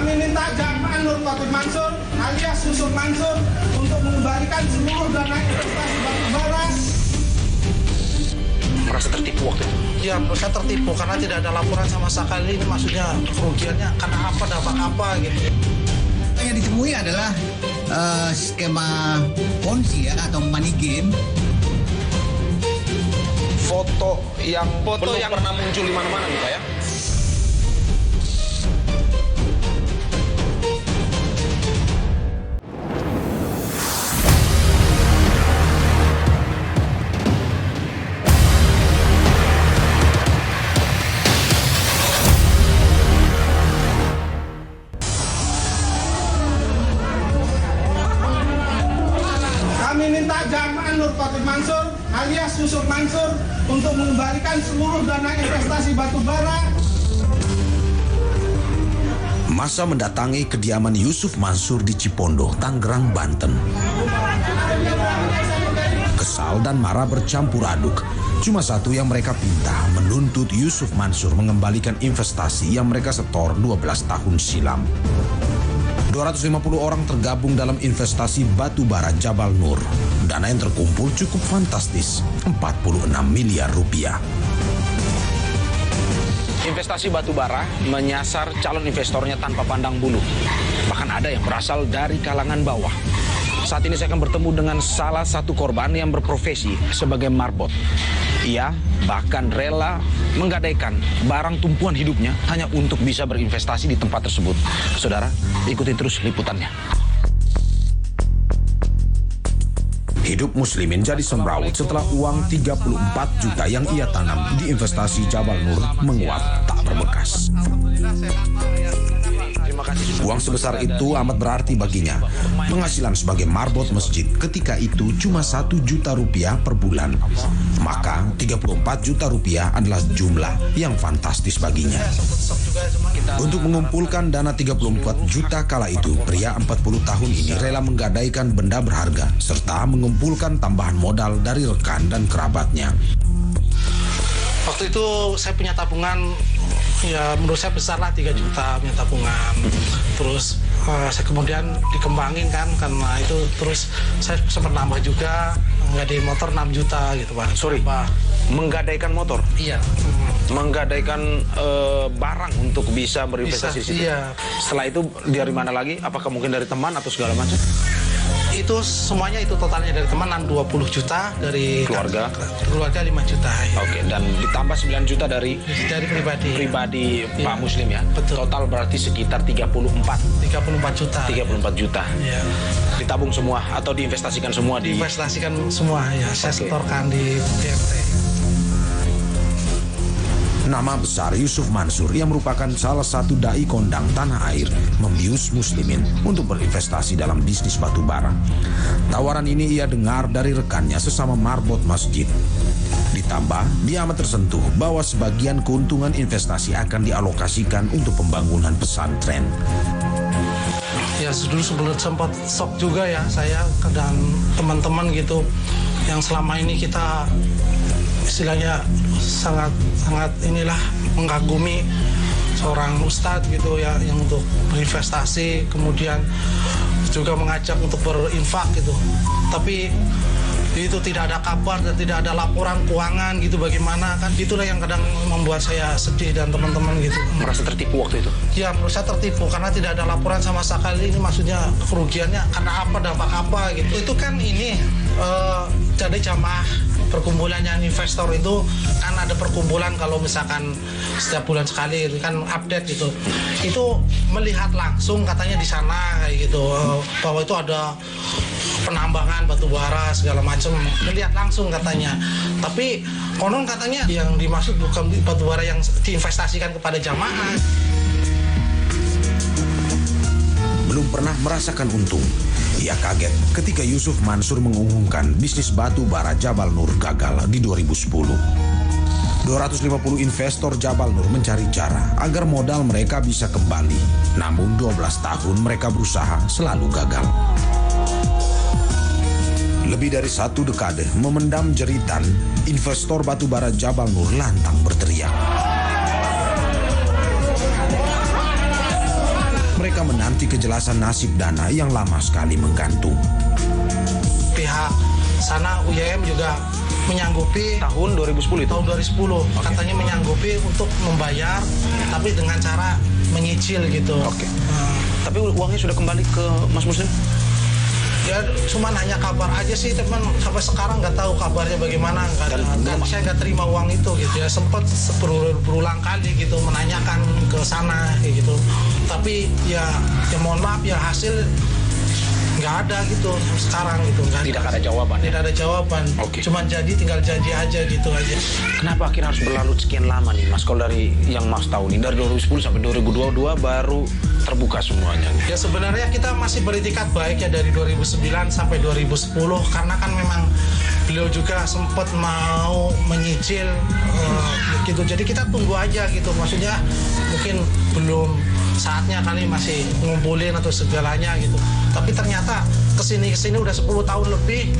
Kami minta Jamaah Nur Taufik Mansur alias Yusuf Mansur untuk mengembalikan seluruh dana investasi batubara. Merasa tertipu waktu itu? Ya, merasa tertipu karena tidak ada laporan sama sekali. Ini maksudnya kerugiannya karena apa, dampak apa gitu. Yang ditemui adalah skema ponzi ya, atau money game. Foto yang belum pernah muncul di mana-mana nih Pak ya? Kami minta Jamaah Nur Taufik Mansur alias Yusuf Mansur untuk mengembalikan seluruh dana investasi batubara. Masa mendatangi kediaman Yusuf Mansur di Cipondo, Tangerang, Banten. Kesal dan marah bercampur aduk. Cuma satu yang mereka pinta, menuntut Yusuf Mansur mengembalikan investasi yang mereka setor 12 tahun silam. 250 orang tergabung dalam investasi batubara Jabal Nur. Dana yang terkumpul cukup fantastis, 46 miliar rupiah. Investasi batubara menyasar calon investornya tanpa pandang bulu. Bahkan ada yang berasal dari kalangan bawah. Saat ini saya akan bertemu dengan salah satu korban yang berprofesi sebagai marbot. Ia bahkan rela menggadaikan barang tumpuan hidupnya hanya untuk bisa berinvestasi di tempat tersebut. Saudara, ikuti terus liputannya. Hidup Muslimin jadi semrawut setelah uang 34 juta yang ia tanam di investasi Jabal Nur menguap tak berbekas. Uang sebesar itu amat berarti baginya. Penghasilan sebagai marbot masjid ketika itu cuma 1 juta rupiah per bulan. Maka 34 juta rupiah adalah jumlah yang fantastis baginya. Untuk mengumpulkan dana 34 juta kala itu, pria 40 tahun ini rela menggadaikan benda berharga serta mengumpulkan tambahan modal dari rekan dan kerabatnya. Waktu itu saya punya tabungan, ya menurut saya besar lah, 3 juta punya tabungan. Terus saya kemudian dikembangin kan, karena itu terus saya sempat nambah juga, ngadain motor 6 juta gitu Pak. Sorry, menggadaikan motor? Iya. Menggadaikan barang untuk bisa berinvestasi di situ? Iya. Setelah itu dari mana lagi? Apakah mungkin dari teman atau segala macam? Itu semuanya itu totalnya dari teman 20 juta, dari keluarga 5 juta. Ya. Oke, dan ditambah 9 juta dari pribadi ya. Pak Muslim ya. Betul. Total berarti sekitar 34 juta. 34 juta. Ya. Ditabung semua atau diinvestasikan semua di Investasikan semua ya. Saya setorkan di BMT. Nama besar Yusuf Mansur yang merupakan salah satu dai kondang tanah air membius muslimin untuk berinvestasi dalam bisnis batubara. Tawaran ini ia dengar dari rekannya sesama marbot masjid. Ditambah, dia amat tersentuh bahwa sebagian keuntungan investasi akan dialokasikan untuk pembangunan pesantren. Ya dulu sebelum sempat shock juga ya saya dan teman-teman gitu yang selama ini kita istilahnya sangat inilah mengagumi seorang ustadz gitu ya, yang untuk berinvestasi, kemudian juga mengajak untuk berinfak gitu. Tapi itu tidak ada kabar dan tidak ada laporan keuangan gitu, bagaimana kan, itulah yang kadang membuat saya sedih dan teman-teman gitu. Merasa tertipu waktu itu? Ya menurut saya tertipu karena tidak ada laporan sama sekali. Ini maksudnya kerugiannya karena apa, dampak apa gitu. Itu kan ini jadi jamaah perkumpulan yang investor itu kan ada perkumpulan, kalau misalkan setiap bulan sekali itu kan update gitu. Itu melihat langsung katanya di sana kayak gitu, bahwa itu ada penambangan batu bara segala macam, melihat langsung katanya. Tapi konon katanya yang dimaksud bukan batu bara yang diinvestasikan kepada jamaah. Belum pernah merasakan untung. Ia kaget ketika Yusuf Mansur mengumumkan bisnis batu bara Jabal Nur gagal di 2010. 250 investor Jabal Nur mencari cara agar modal mereka bisa kembali. Namun 12 tahun mereka berusaha selalu gagal. Lebih dari 1 dekade memendam jeritan, investor batubara Jabal Nur lantang berteriak. Mereka mereka menanti kejelasan nasib dana yang lama sekali menggantung. Pihak sana UYM juga menyanggupi Tahun 2010 itu? tahun 2010 katanya menyanggupi untuk membayar tapi dengan cara menyicil gitu. Oke. Tapi uangnya sudah kembali ke Mas Muslim? Ya cuman hanya kabar aja sih teman, sampai sekarang nggak tahu kabarnya bagaimana. Saya nggak terima uang itu gitu ya, sempat berulang kali gitu menanyakan ke sana kayak gitu, tapi ya mohon maaf ya hasil nggak ada gitu sekarang gitu. Tidak ada jawaban. Tidak ada jawaban. Oke. Cuman tinggal janji aja gitu aja. Kenapa akhirnya harus berlalu sekian lama nih Mas? Kalau dari yang Mas tahu nih, dari 2010 sampai 2022 baru terbuka semuanya nih. Ya sebenarnya kita masih beritikat baik ya dari 2009 sampai 2010 karena kan memang beliau juga sempat mau menyicil gitu. Jadi kita tunggu aja gitu. Maksudnya mungkin belum saatnya kali masih ngumpulin atau segalanya gitu. Tapi ternyata kesini udah 10 tahun lebih.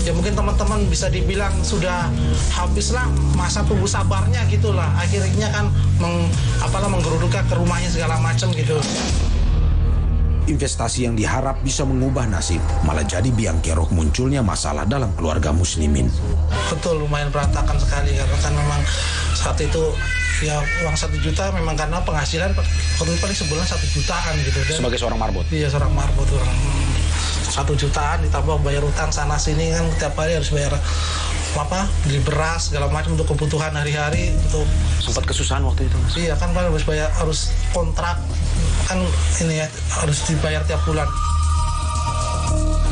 Ya mungkin teman-teman bisa dibilang sudah habislah masa tunggu sabarnya gitulah. Akhirnya kan menggeruduk ke rumahnya segala macam gitu. Investasi yang diharap bisa mengubah nasib malah jadi biang kerok munculnya masalah dalam keluarga muslimin. Betul, lumayan berantakan sekali karena kan memang saat itu ya uang 1 juta memang karena penghasilan paling sebulan 1 jutaan gitu. Dan Sebagai seorang marbot? Iya, seorang marbot orang 1 jutaan ditambah bayar utang sana sini kan tiap hari harus bayar beli beras segala macam untuk kebutuhan hari-hari untuk. Sempat kesusahan waktu itu Mas? Iya kan harus kontrak kan ini ya harus dibayar tiap bulan.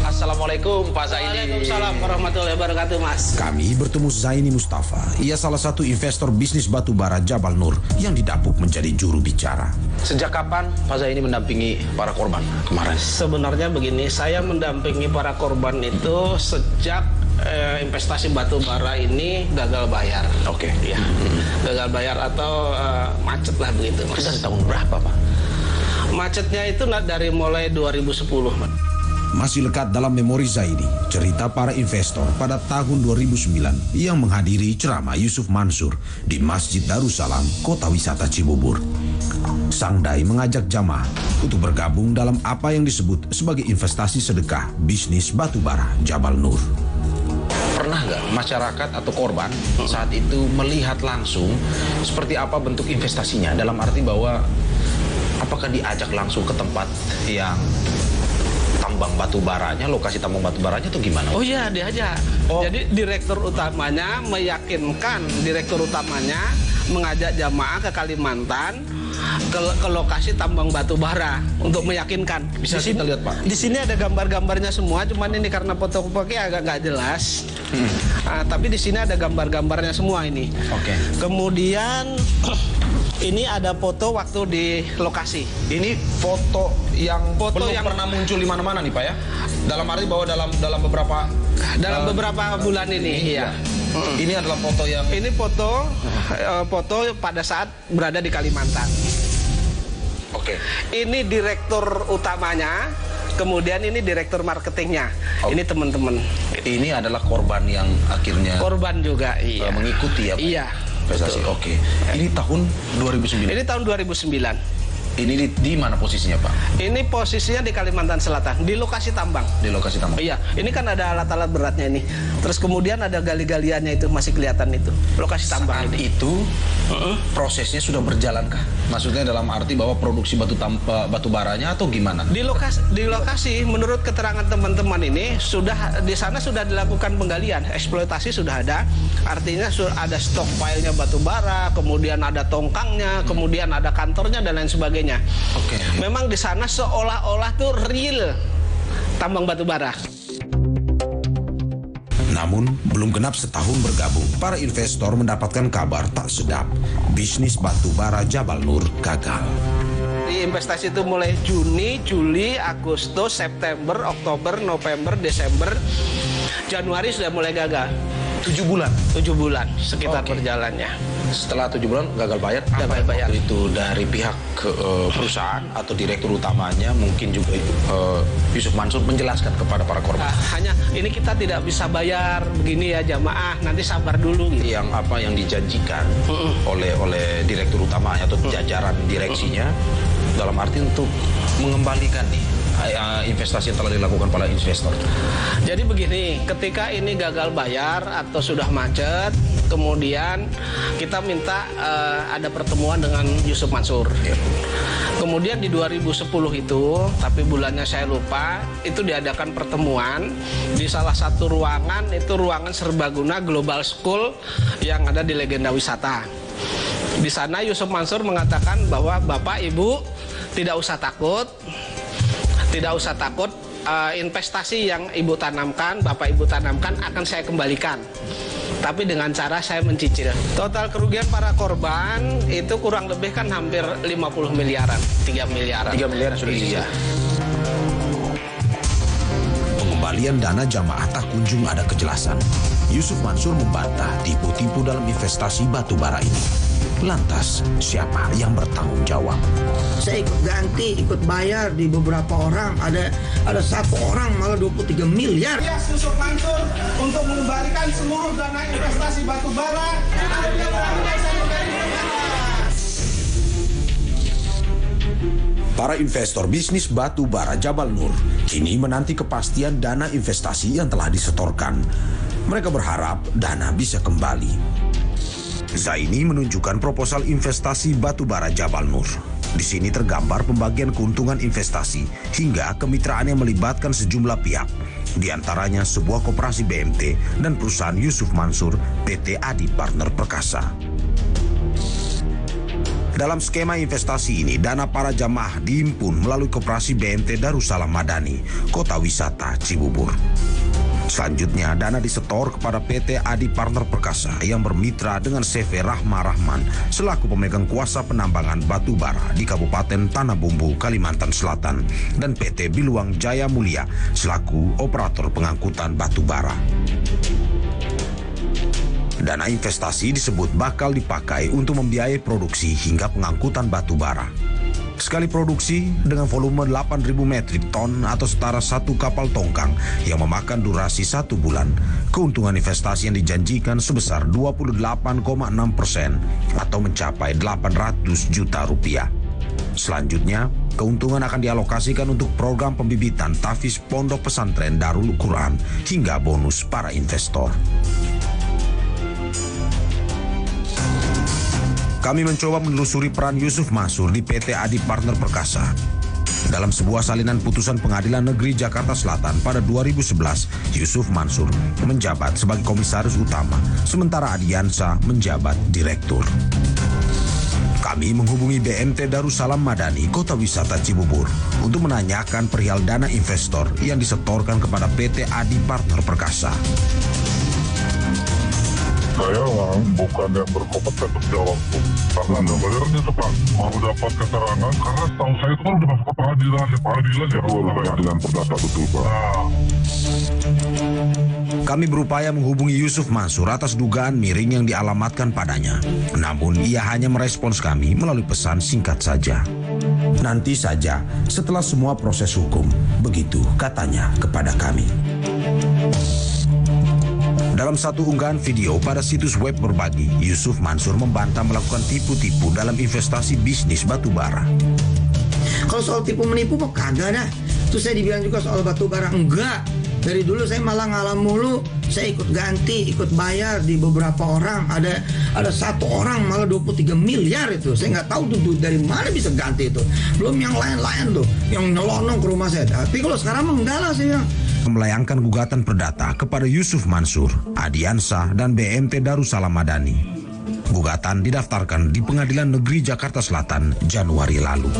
Assalamualaikum Pak Zaini. Waalaikumsalam warahmatullahi wabarakatuh Mas. Kami bertemu Zaini Mustafa. Ia salah satu investor bisnis batubara Jabal Nur yang didapuk menjadi juru bicara. Sejak kapan Pak Zaini mendampingi para korban kemarin? Sebenarnya begini, saya mendampingi para korban itu sejak investasi batu bara ini gagal bayar. Oke. Ya, gagal bayar atau macet lah begitu Mas. Itu dari tahun berapa Pak? Macetnya itu dari mulai 2010 Mas. Masih lekat dalam memori Zaini, cerita para investor pada tahun 2009 yang menghadiri ceramah Yusuf Mansur di Masjid Darussalam, Kota Wisata Cibubur. Sang Dai mengajak jamaah untuk bergabung dalam apa yang disebut sebagai investasi sedekah bisnis batubara Jabal Nur. Pernah nggak masyarakat atau korban saat itu melihat langsung seperti apa bentuk investasinya? Dalam arti bahwa apakah diajak langsung ke tempat yang tambang batu baranya, lokasi tambang batu baranya atau gimana? Oh iya, diajak. Jadi direktur utamanya meyakinkan, direktur utamanya mengajak jamaah ke Kalimantan ke lokasi tambang batu bara untuk meyakinkan. Bisa kita lihat Pak? Di sini ada gambar-gambarnya semua, cuman ini karena foto-fotonya agak nggak jelas. Tapi di sini ada gambar-gambarnya semua ini. Oke. Kemudian ini ada foto waktu di lokasi. Ini foto yang belum yang pernah muncul di mana-mana nih Pak ya? Dalam arti bahwa dalam beberapa bulan ini, iya. Ini adalah foto yang Ini foto pada saat berada di Kalimantan. Oke. Ini direktur utamanya, kemudian ini direktur marketingnya. Ini teman-teman. Ini adalah korban yang akhirnya Korban juga, iya. mengikuti ya Pak? Iya. Investasi. Betul. Oke. Ini tahun 2009. Ini tahun 2009. Ini di mana posisinya Pak? Ini posisinya di Kalimantan Selatan, di lokasi tambang. Di lokasi tambang. Iya, ini kan ada alat-alat beratnya ini. Terus kemudian ada gali-galiannya itu masih kelihatan itu. Lokasi tambang Saat ini. itu prosesnya sudah berjalankah? Maksudnya dalam arti bahwa produksi batu baranya atau gimana? Di lokasi menurut keterangan teman-teman ini di sana sudah dilakukan penggalian, eksploitasi sudah ada. Artinya ada stockpile-nya batu bara, kemudian ada tongkangnya, kemudian ada kantornya dan lain sebagainya. Oke. Memang di sana seolah-olah tuh real tambang batu bara. Namun, belum genap setahun bergabung, para investor mendapatkan kabar tak sedap. Bisnis batubara Jabal Nur gagal. Di investasi itu mulai Juni, Juli, Agustus, September, Oktober, November, Desember, Januari sudah mulai gagal. 7 bulan. 7 bulan sekitar Oke. perjalannya. Setelah 7 bulan gagal bayar. Gagal apa bayar. waktu itu dari pihak perusahaan atau direktur utamanya, mungkin juga Yusuf Mansur menjelaskan kepada para korban. Hanya ini kita tidak bisa bayar begini ya jamaah, nanti sabar dulu gitu. Yang apa yang dijanjikan oleh direktur utamanya atau jajaran direksinya dalam arti untuk mengembalikan nih investasi yang telah dilakukan para investor? Jadi begini, ketika ini gagal bayar atau sudah macet, kemudian kita minta ada pertemuan dengan Yusuf Mansur. Kemudian di 2010 itu, tapi bulannya saya lupa, itu diadakan pertemuan di salah satu ruangan, itu ruangan serbaguna Global School yang ada di Legenda Wisata. Di sana Yusuf Mansur mengatakan bahwa Bapak Ibu tidak usah takut, investasi yang Ibu tanamkan, Bapak Ibu tanamkan akan saya kembalikan. Tapi dengan cara saya mencicil. Total kerugian para korban itu kurang lebih kan hampir 50 miliaran, 3 miliaran. 3 miliaran sudah dicicil. Pengembalian dana jamaah tak kunjung ada kejelasan. Yusuf Mansur membantah tipu-tipu dalam investasi batu bara ini. Lantas, siapa yang bertanggung jawab? Saya ikut ganti, ikut bayar di beberapa orang. Ada satu orang malah 23 miliar. Yusuf Mansur untuk mengembalikan seluruh dana investasi batu bara. Para investor bisnis batu bara Jabal Nur kini menanti kepastian dana investasi yang telah disetorkan. Mereka berharap dana bisa kembali. Zaini menunjukkan proposal investasi batu bara Jabal Nur. Di sini tergambar pembagian keuntungan investasi hingga kemitraan yang melibatkan sejumlah pihak. Di antaranya sebuah koperasi BMT dan perusahaan Yusuf Mansur PT Adi Partner Perkasa. Dalam skema investasi ini, dana para jamaah dihimpun melalui koperasi BMT Darussalam Madani, Kota Wisata Cibubur. Selanjutnya, dana disetor kepada PT Adi Partner Perkasa yang bermitra dengan CV Rahma Rahman selaku pemegang kuasa penambangan batu bara di Kabupaten Tanah Bumbu, Kalimantan Selatan, dan PT Biluang Jaya Mulia selaku operator pengangkutan batu bara. Dana investasi disebut bakal dipakai untuk membiayai produksi hingga pengangkutan batu bara. Sekali produksi dengan volume 8.000 metrik ton atau setara satu kapal tongkang yang memakan durasi 1 bulan, keuntungan investasi yang dijanjikan sebesar 28,6% atau mencapai 800 juta rupiah. Selanjutnya, keuntungan akan dialokasikan untuk program pembibitan tahfiz Pondok Pesantren Darul Quran hingga bonus para investor. Kami mencoba menelusuri peran Yusuf Mansur di PT Adi Partner Perkasa. Dalam sebuah salinan putusan Pengadilan Negeri Jakarta Selatan pada 2011, Yusuf Mansur menjabat sebagai komisaris utama, sementara Adiansa menjabat direktur. Kami menghubungi BMT Darussalam Madani, Kota Wisata Cibubur, untuk menanyakan perihal dana investor yang disetorkan kepada PT Adi Partner Perkasa. Saya bukan yang berkompeten untuk jawab karena bayarnya cepat mau dapat keterangan karena tahu saya itu kan udah masuk ke pengadilan ya pengadilan perdata betul Pak. Kami berupaya menghubungi Yusuf Mansur atas dugaan miring yang dialamatkan padanya. Namun ia hanya merespons kami melalui pesan singkat saja. Nanti saja setelah semua proses hukum, begitu katanya kepada kami. Dalam satu unggahan video pada situs web berbagi, Yusuf Mansur membantah melakukan tipu-tipu dalam investasi bisnis batu bara. Kalau soal tipu menipu kok kagak dah. Terus saya dibilang juga soal batu bara, enggak. Dari dulu saya malah ngalah mulu. Saya ikut ganti, ikut bayar di beberapa orang. Ada satu orang malah 23 miliar itu. Saya nggak tahu tuh dari mana bisa ganti itu. Belum yang lain-lain tuh, yang nyelonong ke rumah saya. Tapi kalau sekarang mah enggak lah saya bilang. Melayangkan gugatan perdata kepada Yusuf Mansur, Adiansa, dan BMT Darussalam Madani. Gugatan didaftarkan di Pengadilan Negeri Jakarta Selatan Januari lalu.